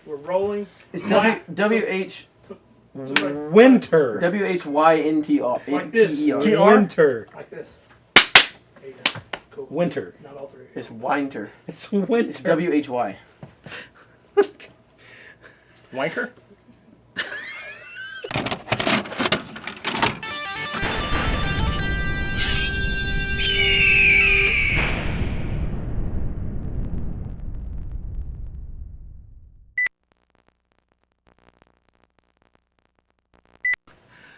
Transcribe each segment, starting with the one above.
We're rolling. It's W-H... Winter. W-H-Y-N-T-R. Like this. Winter. Like this. There you go. Cool. Winter. Not all three. It's Winter. It's winter. It's W-H-Y. Wanker?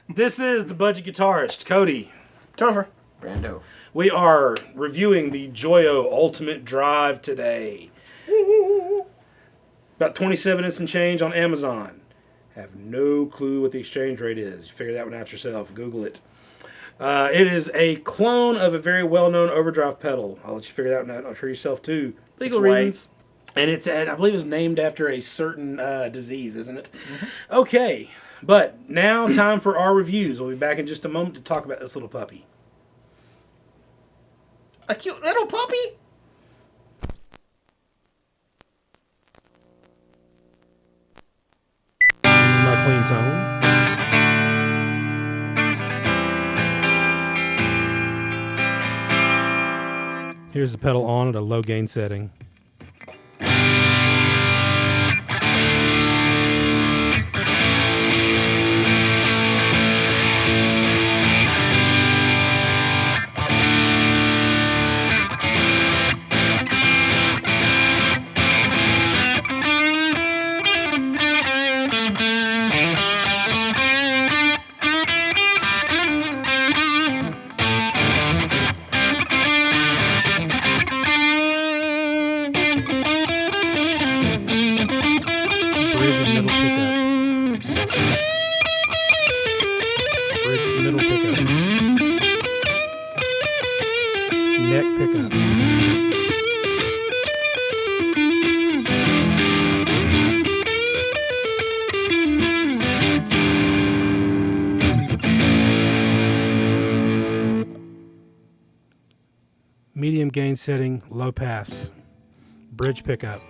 This is the Budget Guitarist, Cody. Topher. Brando. We are reviewing the Joyo Ultimate Drive today. About 27 and some change on Amazon. Have no clue what the exchange rate is. Figure that one out yourself. Google it. It is a clone of a very well-known overdrive pedal. I'll let you figure that one out for yourself too. Legal reasons. And it's, I believe it's named after a certain disease, isn't it? Mm-hmm. Okay, but now time for our reviews. We'll be back in just a moment to talk about this little puppy. A cute little puppy? This is my clean tone. Here's the pedal on at a low gain setting. Middle pickup. Neck pickup. Medium gain setting, low pass. Bridge pickup.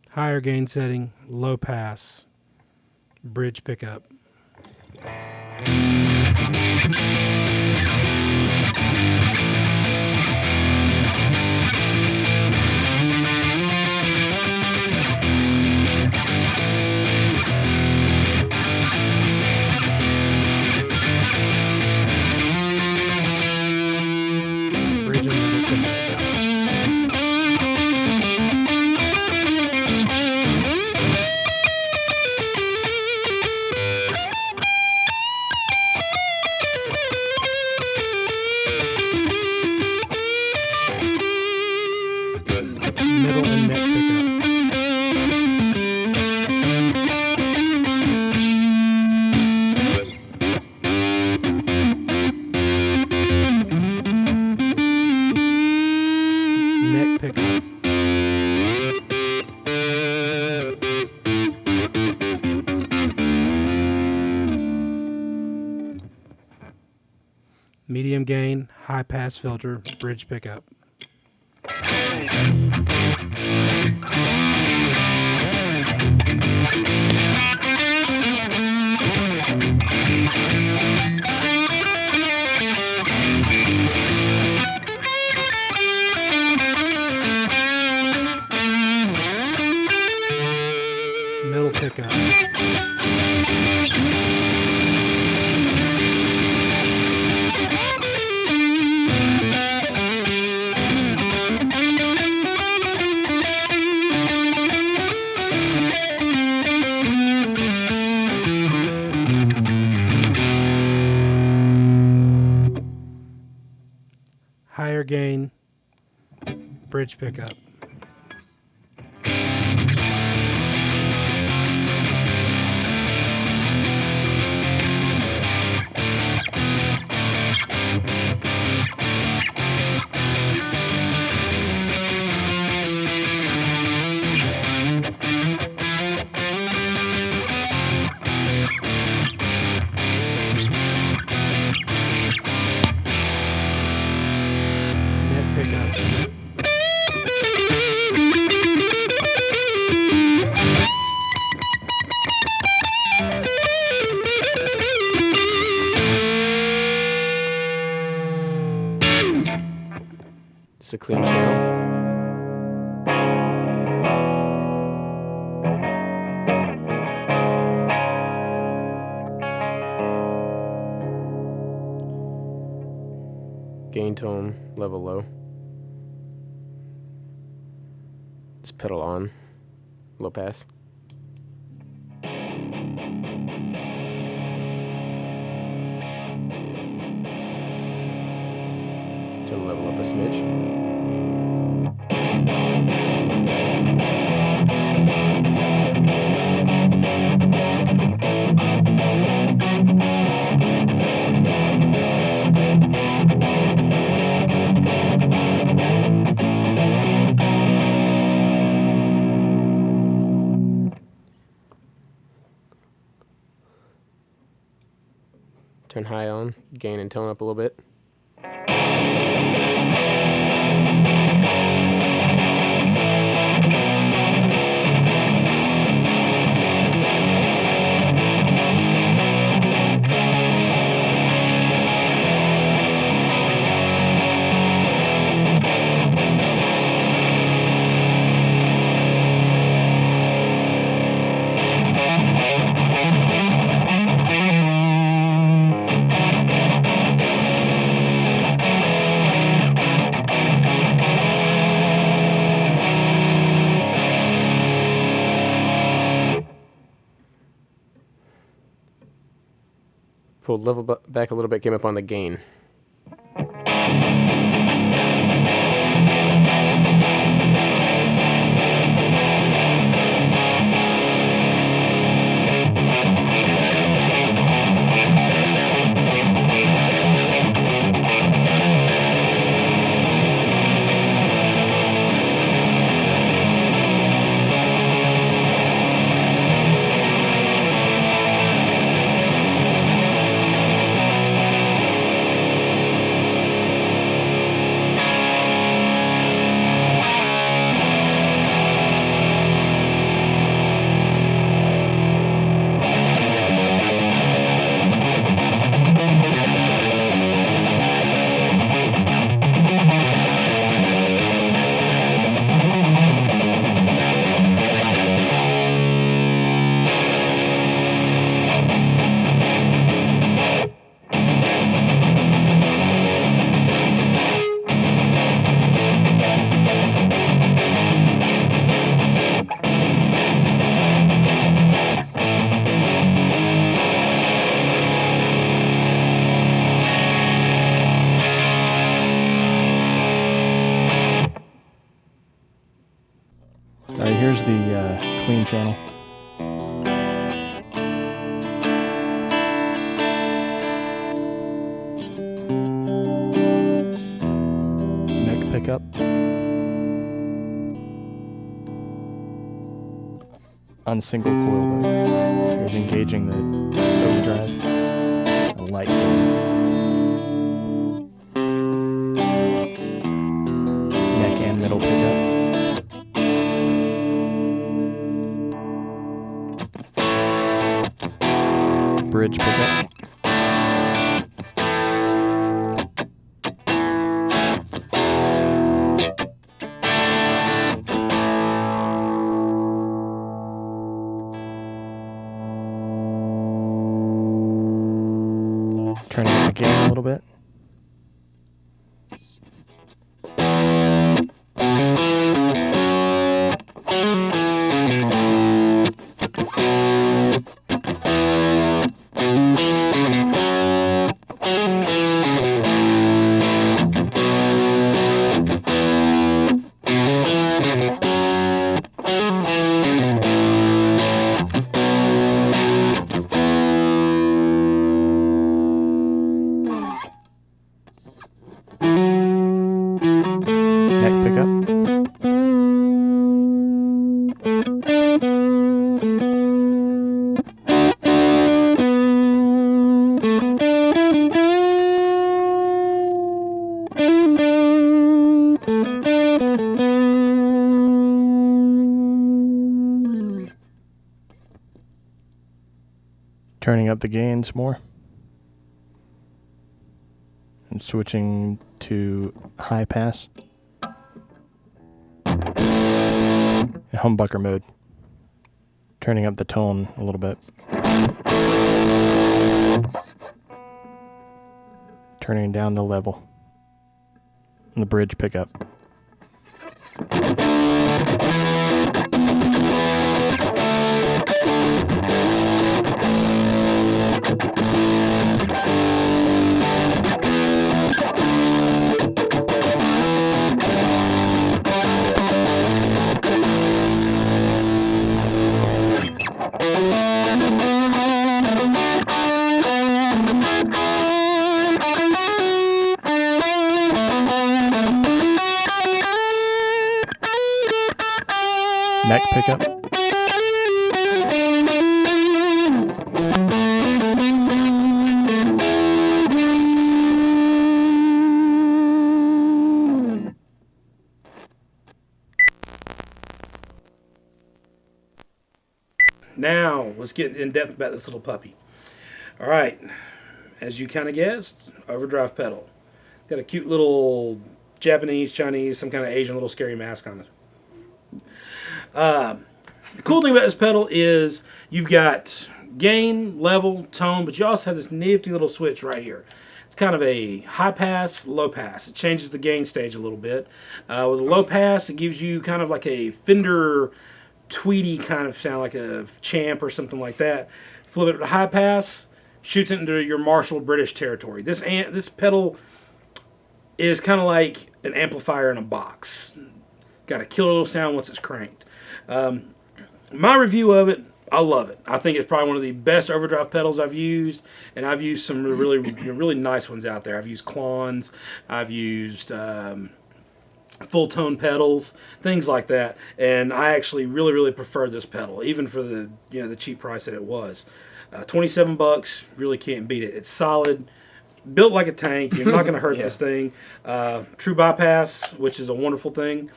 Higher gain setting, low pass, bridge pickup. Bridge and middle pickup. Middle and neck pickup. Neck pickup. Medium gain, high pass filter, bridge pickup. Middle pickup. Higher gain, bridge pickup. Just a clean channel. Gain tone, level low. Just pedal on, low pass. Turn the level up a smidge. Turn high on, gain and tone up a little bit. Pulled level back a little bit, came up on the gain. Alright, here's the clean channel. Neck pickup. On single coil though. Here's engaging the overdrive. A light gain. Neck and middle pickup. Bridge pickup. Turning up the gain a little bit. Neck pickup. Turning up the gains more. And switching to high pass. in humbucker mode, turning up the tone a little bit, turning down the level, and the bridge pickup. Neck pickup. Now, let's get in depth about this little puppy. All right, as you kind of guessed, overdrive pedal. Got a cute little Japanese, Chinese, some kind of Asian little scary mask on it. The cool thing about this pedal is you've got gain, level, tone, but you also have this nifty little switch right here. It's kind of a high pass, low pass. It changes the gain stage a little bit. With a low pass, it gives you kind of like a Fender Tweedy kind of sound, like a Champ or something like that. Flip it to high pass, shoots it into your Marshall British territory. This pedal is kind of like an amplifier in a box. Got a killer little sound once it's cranked. My review of it, I love it. I think it's probably one of the best overdrive pedals I've used, and I've used some really nice ones out there. I've used Klons, I've used full tone pedals, things like that, and I actually really prefer this pedal, even for the the cheap price that it was. $27, really can't beat it. It's solid, built like a tank. You're not going to hurt Yeah. this thing. True bypass, which is a wonderful thing.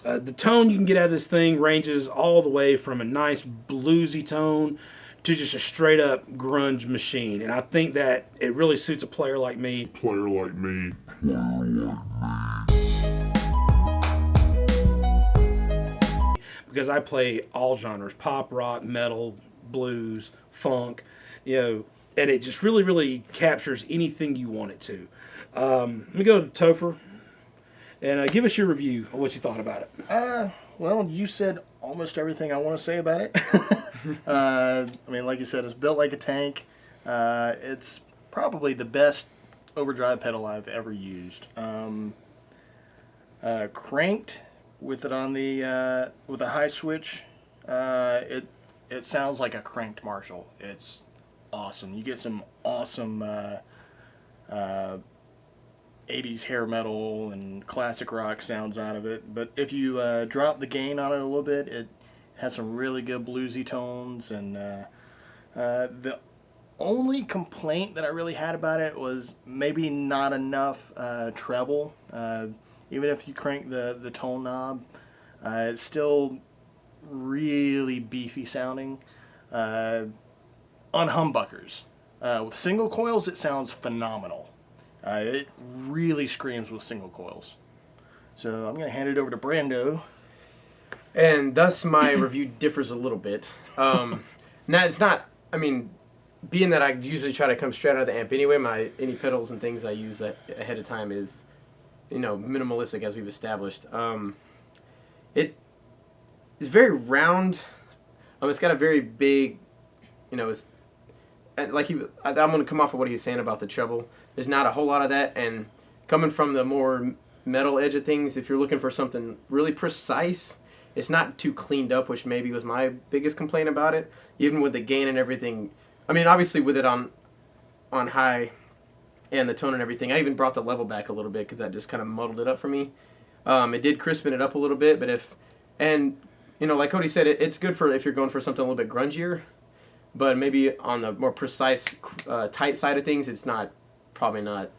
The tone you can get out of this thing ranges all the way from a nice bluesy tone to just a straight up grunge machine, and I think that it really suits a player like me. Because I play all genres: pop, rock, metal, blues, funk, and it just really captures anything you want it to. Let me go to Topher and give us your review of what you thought about it. Well, you said almost everything I want to say about it. I mean, like you said, it's built like a tank. It's probably the best overdrive pedal I've ever used. Cranked with it on the with a high switch, it sounds like a cranked Marshall. It's awesome. You get some awesome 80s hair metal and classic rock sounds out of it. But if you drop the gain on it a little bit, it has some really good bluesy tones. And the only complaint that I really had about it was maybe not enough treble. Even if you crank the tone knob, it's still really beefy sounding on humbuckers. With single coils, it sounds phenomenal. It really screams with single coils. So I'm going to hand it over to Brando. And thus my review differs a little bit. Now it's not, I mean, being that I usually try to come straight out of the amp anyway, any pedals and things I use ahead of time is, minimalistic, as we've established. It is very round. It's got a very big, it's like I'm going to come off of what he was saying about the treble. There's not a whole lot of that, and coming from the more metal edge of things, if you're looking for something really precise, it's not too cleaned up, which maybe was my biggest complaint about it. Even with the gain and everything, I mean, obviously with it on high and the tone and everything, I even brought the level back a little bit because that just kind of muddled it up for me. It did crispen it up a little bit, but like Cody said, it's good for if you're going for something a little bit grungier, but maybe on the more precise, tight side of things, it's probably not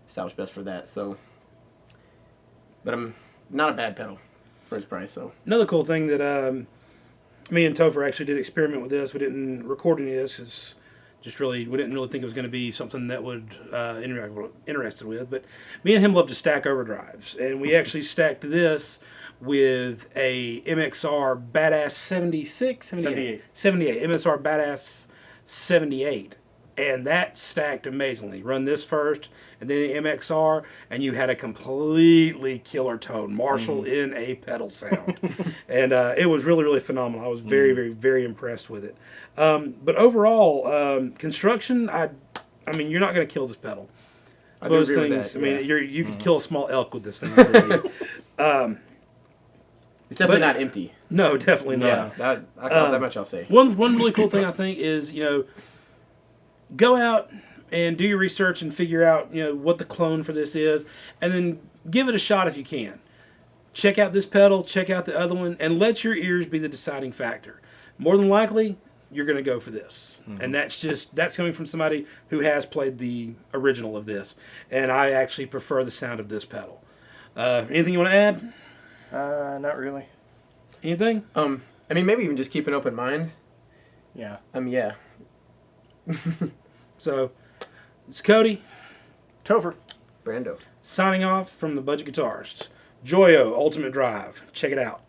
established best for that. So, but I'm not a bad pedal for its price. So another cool thing that me and Topher actually did experiment with this. We didn't record any of this because we didn't really think it was going to be something that would interested with. But me and him love to stack overdrives, and we actually stacked this with a MXR Badass 78 MXR Badass 78. And that stacked amazingly. Run this first, and then the MXR, and you had a completely killer tone. Marshall in a pedal sound. And it was really, really phenomenal. I was very, very, very impressed with it. But overall, construction, I mean, you're not going to kill this pedal. I do agree with that, I mean, yeah. you could kill a small elk with this thing, I believe. It's definitely but- not empty. No, definitely not. Yeah, that much I'll say. One really cool thing I think is, go out and do your research and figure out, what the clone for this is, and then give it a shot if you can. Check out this pedal, check out the other one, and let your ears be the deciding factor. More than likely, you're going to go for this. And that's coming from somebody who has played the original of this. And I actually prefer the sound of this pedal. Anything you want to add? Not really. Anything? I mean, maybe even just keep an open mind. Yeah. Yeah. So, it's Cody Topher. Brando. signing off from the Budget Guitarist. Joyo Ultimate Drive. Check it out.